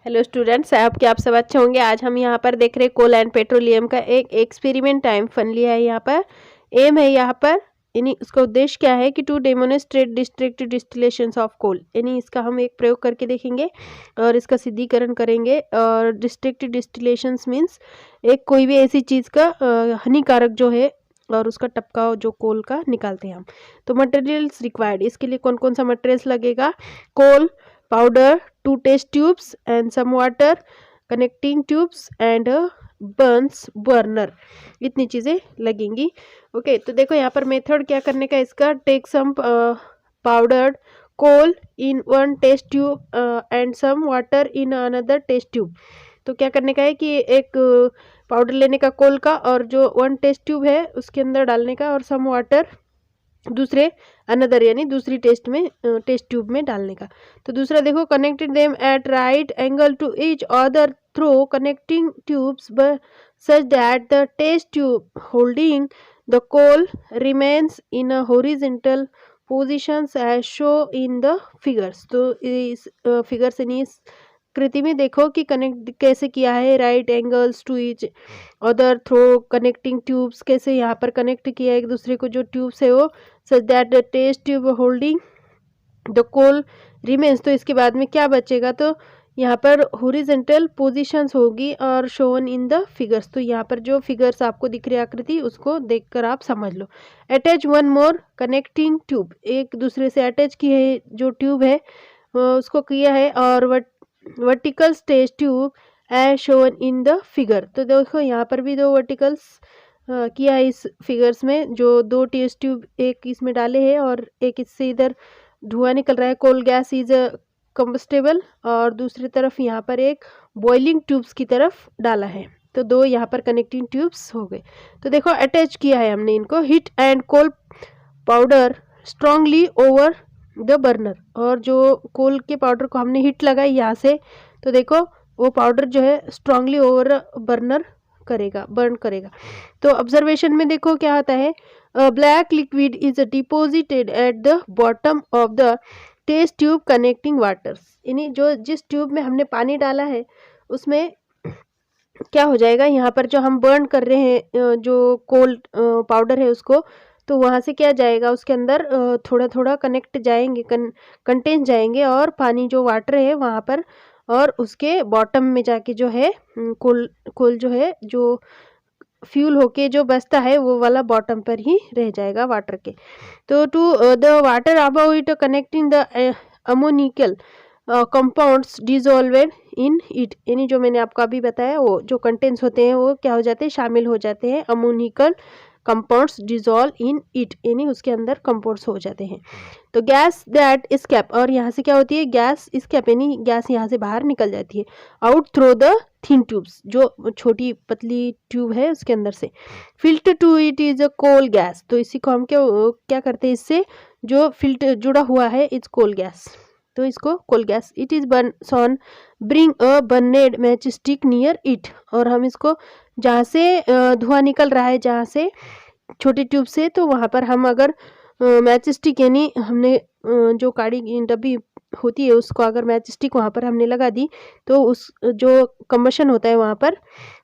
Hello students, आपके आप सब अच्छे होंगे। आज हम यहाँ पर देख रहे हैं कोल एंड पेट्रोलियम का एक एक्सपेरिमेंट टाइम फन लिया है। यहाँ पर एम है, यहाँ पर यानी उसका उद्देश्य क्या है कि to demonstrate district distillations of coal, यानी इसका हम एक प्रयोग करके देखेंगे और इसका सिद्धिकरण करेंगे। और डिस्ट्रिक्ट डिस्टिलेशंस मीन्स एक कोई भी ऐसी चीज़ का हानिकारक जो है और उसका टपका जो कोल का निकालते हैं हम। तो मटेरियल्स रिक्वायर्ड, इसके लिए कौन कौन सा मटेरियल्स लगेगा? कोल powder, 2 test tubes and some water, connecting tubes and a burner, इतनी चीज़ें लगेंगी। ओके, तो देखो यहाँ पर मेथड क्या करने का इसका, take some powdered coal in one test tube and some water in another test tube. तो क्या करने का है कि एक पाउडर लेने का कोल का और जो वन टेस्ट ट्यूब है उसके अंदर डालने का और सम वाटर दूसरे अनदर यानी दूसरी टेस्ट ट्यूब में डालने का। तो दूसरा देखो, connected them at right angle to each other through connecting tubes such that the test tube holding the coal remains in a horizontal positions as show in the figures. तो इस figures यानी इस कृति में देखो कि कनेक्ट कैसे किया है, right angles to each other through connecting tubes, कैसे यहाँ पर कनेक्ट किया एक दूसरे को जो ट्यूब्स है वो, such that the test tube holding the coal remains. तो इसके बाद में क्या बचेगा, तो यहाँ पर हॉरिजॉन्टल पोजीशंस होगी और शोन इन द फिगर्स। तो यहाँ पर जो फिगर्स आपको दिख रही आकृति उसको देखकर आप समझ लो। Attach one more connecting tube, एक दूसरे से अटैच की है जो ट्यूब है उसको किया है, और vertical test tube as shown in the figure. तो देखो यहाँ पर भी दो वर्टिकल्स किया है इस फिगर्स में, जो दो टेस्ट ट्यूब एक इसमें डाले हैं और एक इससे इधर धुआं निकल रहा है, कोल गैस इज कंबस्टेबल, और दूसरी तरफ यहाँ पर एक बॉइलिंग ट्यूब्स की तरफ डाला है। तो दो यहाँ पर कनेक्टिंग ट्यूब्स हो गए। तो देखो अटैच किया है हमने इनको, heat and coal powder strongly over the burner, और जो कोल के पाउडर को हमने हीट लगाई यहाँ से, तो देखो वो पाउडर जो है स्ट्रांगली ओवर बर्नर बर्न करेगा। तो ऑब्जर्वेशन में देखो क्या होता है, black liquid is deposited at the bottom of the test tube connecting waters, यानी जो जिस ट्यूब में हमने पानी डाला है उसमें क्या हो जाएगा, यहाँ पर जो हम बर्न कर रहे हैं जो कोल पाउडर है उसको, तो वहाँ से क्या जाएगा उसके अंदर थोड़ा थोड़ा कनेक्ट जाएंगे, कंटेन जाएंगे, और पानी जो वाटर है वहाँ पर, और उसके बॉटम में जाके जो है कोल जो है जो फ्यूल होके जो बचता है वो वाला बॉटम पर ही रह जाएगा वाटर के। तो to the water above it connecting the ammoniacal compounds dissolved in it, यानी जो मैंने आपको अभी बताया वो जो कंटेंट्स होते हैं वो क्या हो जाते हैं, शामिल हो जाते हैं, ammoniacal compounds dissolve in it, यानी उसके अंदर कंपाउंड्स हो जाते हैं। तो गैस दैट स्केप, और यहाँ से क्या होती है, गैस स्केप यानी गैस यहाँ से बाहर निकल जाती है, out through the thin tubes, जो छोटी पतली ट्यूब है उसके अंदर से। Filter to it is a coal gas, तो इसी को हम क्या करते हैं, इससे जो फिल्टर जुड़ा हुआ है इट्स कोल गैस, तो इसको coal gas. It is burn soon bring a burned match stick near it, और हम इसको जहाँ से धुआं निकल रहा है जहाँ से छोटी ट्यूब से, तो वहाँ पर हम अगर मैच स्टिक यानी हमने जो काड़ी डब्बी होती है उसको अगर मैच स्टिक वहाँ पर हमने लगा दी, तो उस जो कम्बशन होता है वहाँ पर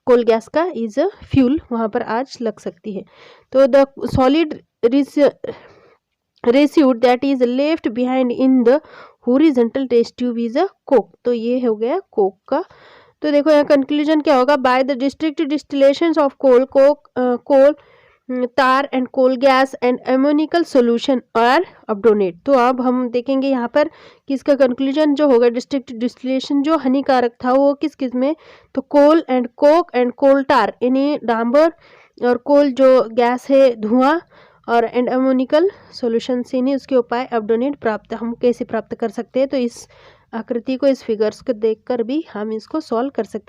कोल गैस का इज अ फ्यूल वहाँ पर आज लग सकती है। तो the solid residue that is left behind in the horizontal test tube is a coke, तो ये हो गया कोक का। तो देखो यहाँ कंक्लूजन क्या होगा, by the district distillations of coal tar and coal gas and ammoniacal solution are obtained. तो अब हम देखेंगे यहाँ पर कि इसका कंक्लूजन जो होगा, डिस्ट्रिक्ट डिस्टिलेशन जो हानिकारक था वो किस किस में, तो कोल एंड कोक एंड कोल टार यानी डांबर, और कोल जो गैस है धुआं, और एंड एमोनिकल सोल्यूशन से नहीं उसके उपाय अब्डोनेट प्राप्त हम कैसे प्राप्त कर सकते हैं। तो इस आकृति को, इस फिगर्स को देखकर भी हम इसको सॉल्व कर सकते हैं।